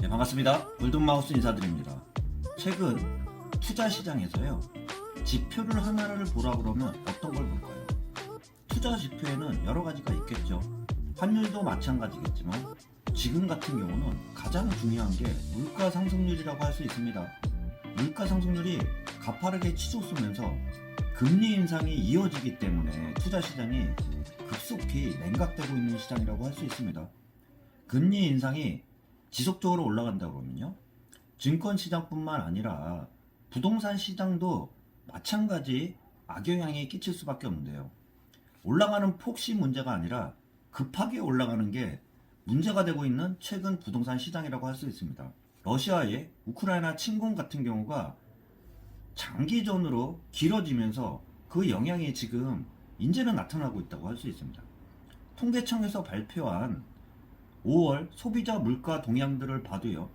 네, 반갑습니다. 골든마우스 인사드립니다. 최근 투자 시장에서요, 지표를 하나를 보라 그러면 어떤 걸 볼까요? 투자 지표에는 여러 가지가 있겠죠. 환율도 마찬가지겠지만 지금 같은 경우는 가장 중요한 게 물가 상승률이라고 할 수 있습니다. 물가 상승률이 가파르게 치솟으면서 금리 인상이 이어지기 때문에 투자 시장이 급속히 냉각되고 있는 시장이라고 할 수 있습니다. 금리 인상이 지속적으로 올라간다 그러면요, 증권 시장뿐만 아니라 부동산 시장도 마찬가지 악영향이 끼칠 수밖에 없는데요. 올라가는 폭이 문제가 아니라 급하게 올라가는 게 문제가 되고 있는 최근 부동산 시장이라고 할 수 있습니다. 러시아의 우크라이나 침공 같은 경우가 장기전으로 길어지면서 그 영향이 지금 이제는 나타나고 있다고 할 수 있습니다. 통계청에서 발표한 5월 소비자 물가 동향들을 봐도요,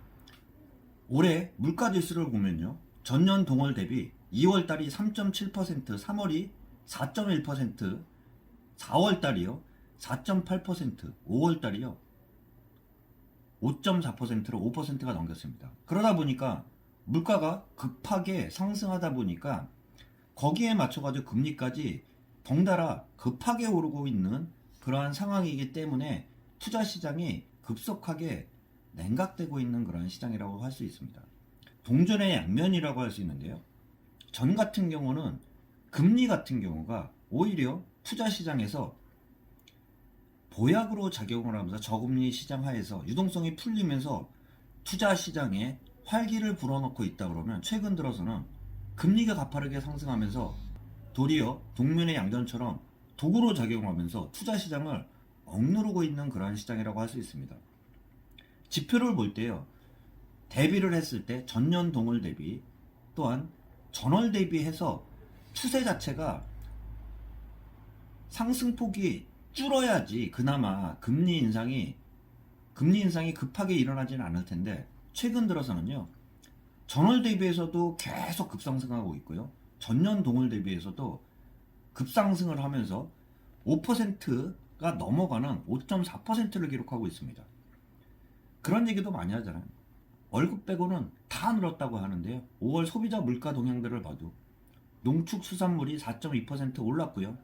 올해 물가 지수를 보면요, 전년 동월 대비 2월 달이 3.7%, 3월이 4.1%, 4월 달이요 4.8%, 5월 달이요 5.4%로 5%가 넘겼습니다. 그러다 보니까 물가가 급하게 상승하다 보니까 거기에 맞춰가지고 금리까지 덩달아 급하게 오르고 있는 그러한 상황이기 때문에 투자 시장이 급속하게 냉각되고 있는 그런 시장이라고 할 수 있습니다. 동전의 양면이라고 할 수 있는데요. 전 같은 경우는 금리 같은 경우가 오히려 투자 시장에서 보약으로 작용을 하면서 저금리 시장 하에서 유동성이 풀리면서 투자 시장에 활기를 불어넣고 있다 그러면, 최근 들어서는 금리가 가파르게 상승하면서 도리어 동면의 양전처럼 도구로 작용하면서 투자 시장을 억누르고 있는 그러한 시장이라고 할 수 있습니다. 지표를 볼 때요, 대비를 했을 때 전년 동월 대비 또한 전월 대비해서 추세 자체가 상승폭이 줄어야지 그나마 금리 인상이 급하게 일어나지는 않을 텐데, 최근 들어서는요, 전월 대비해서도 계속 급상승하고 있고요, 전년 동월 대비해서도 급상승을 하면서 5%가 넘어가는 5.4%를 기록하고 있습니다. 그런 얘기도 많이 하잖아요. 월급 빼고는 다 늘었다고 하는데요, 5월 소비자 물가 동향들을 봐도 농축수산물이 4.2% 올랐고요,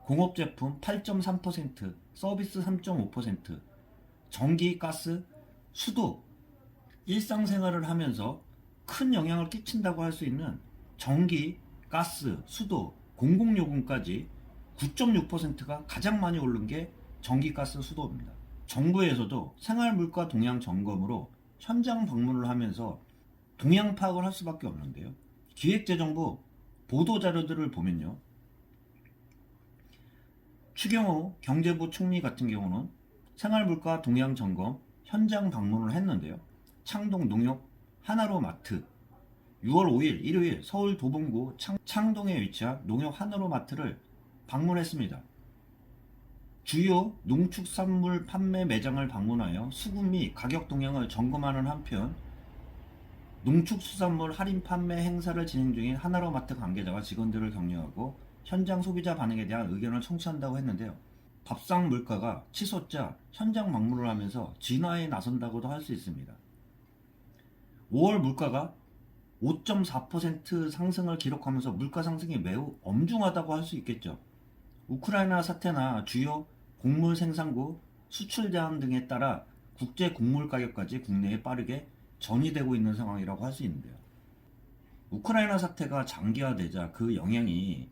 공업제품 8.3%, 서비스 3.5%, 전기, 가스, 수도, 일상생활을 하면서 큰 영향을 끼친다고 할 수 있는 전기, 가스, 수도, 공공요금까지 9.6%가 가장 많이 오른 게 전기, 가스, 수도입니다. 정부에서도 생활물가 동향 점검으로 현장 방문을 하면서 동향 파악을 할 수밖에 없는데요. 기획재정부 보도자료들을 보면요, 추경호 경제부 총리 같은 경우는 생활물가 동향 점검 현장 방문을 했는데요. 창동 농협 하나로 마트, 6월 5일 일요일 서울 도봉구 창동에 위치한 농협 하나로 마트를 방문했습니다. 주요 농축산물 판매 매장을 방문하여 수급 및 가격 동향을 점검하는 한편, 농축수산물 할인 판매 행사를 진행 중인 하나로 마트 관계자와 직원들을 격려하고 현장 소비자 반응에 대한 의견을 청취한다고 했는데요. 밥상 물가가 치솟자 현장 방문을 하면서 진화에 나선다고도 할 수 있습니다. 5월 물가가 5.4% 상승을 기록하면서 물가 상승이 매우 엄중하다고 할 수 있겠죠. 우크라이나 사태나 주요 곡물 생산국 수출 제한 등에 따라 국제 곡물 가격까지 국내에 빠르게 전이되고 있는 상황이라고 할 수 있는데요. 우크라이나 사태가 장기화되자 그 영향이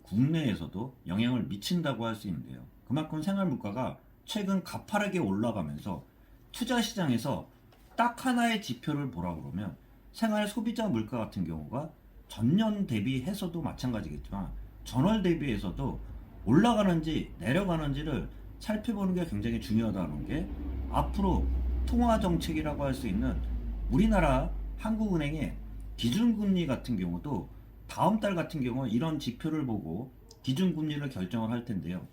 국내에서도 영향을 미친다고 할 수 있는데요. 그만큼 생활 물가가 최근 가파르게 올라가면서 투자 시장에서 딱 하나의 지표를 보라 그러면 생활 소비자 물가 같은 경우가 전년 대비해서도 마찬가지겠지만 전월 대비해서도 올라가는지 내려가는지를 살펴보는 게 굉장히 중요하다는 게, 앞으로 통화 정책이라고 할 수 있는 우리나라 한국은행의 기준금리 같은 경우도 다음 달 같은 경우 이런 지표를 보고 기준금리를 결정을 할 텐데요.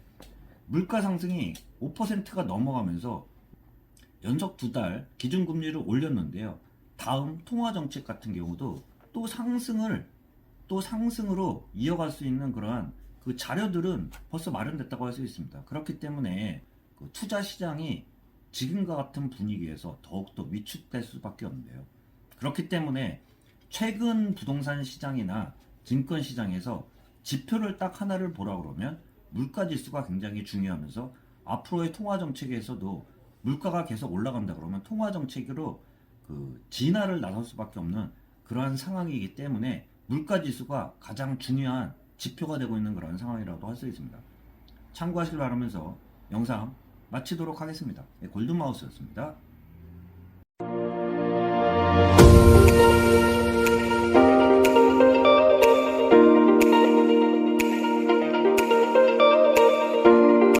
물가 상승이 5%가 넘어가면서 연속 2달 기준금리를 올렸는데요. 다음 통화정책 같은 경우도 또 상승으로 이어갈 수 있는 그러한 그 자료들은 벌써 마련됐다고 할 수 있습니다. 그렇기 때문에 그 투자 시장이 지금과 같은 분위기에서 더욱더 위축될 수밖에 없는데요. 그렇기 때문에 최근 부동산 시장이나 증권 시장에서 지표를 딱 하나를 보라 그러면 물가 지수가 굉장히 중요하면서 앞으로의 통화 정책에서도 물가가 계속 올라간다 그러면 통화 정책으로 그 진화를 나설 수밖에 없는 그러한 상황이기 때문에 물가 지수가 가장 중요한 지표가 되고 있는 그런 상황이라고 할 수 있습니다. 참고하시길 바라면서 영상 마치도록 하겠습니다. 골든마우스였습니다.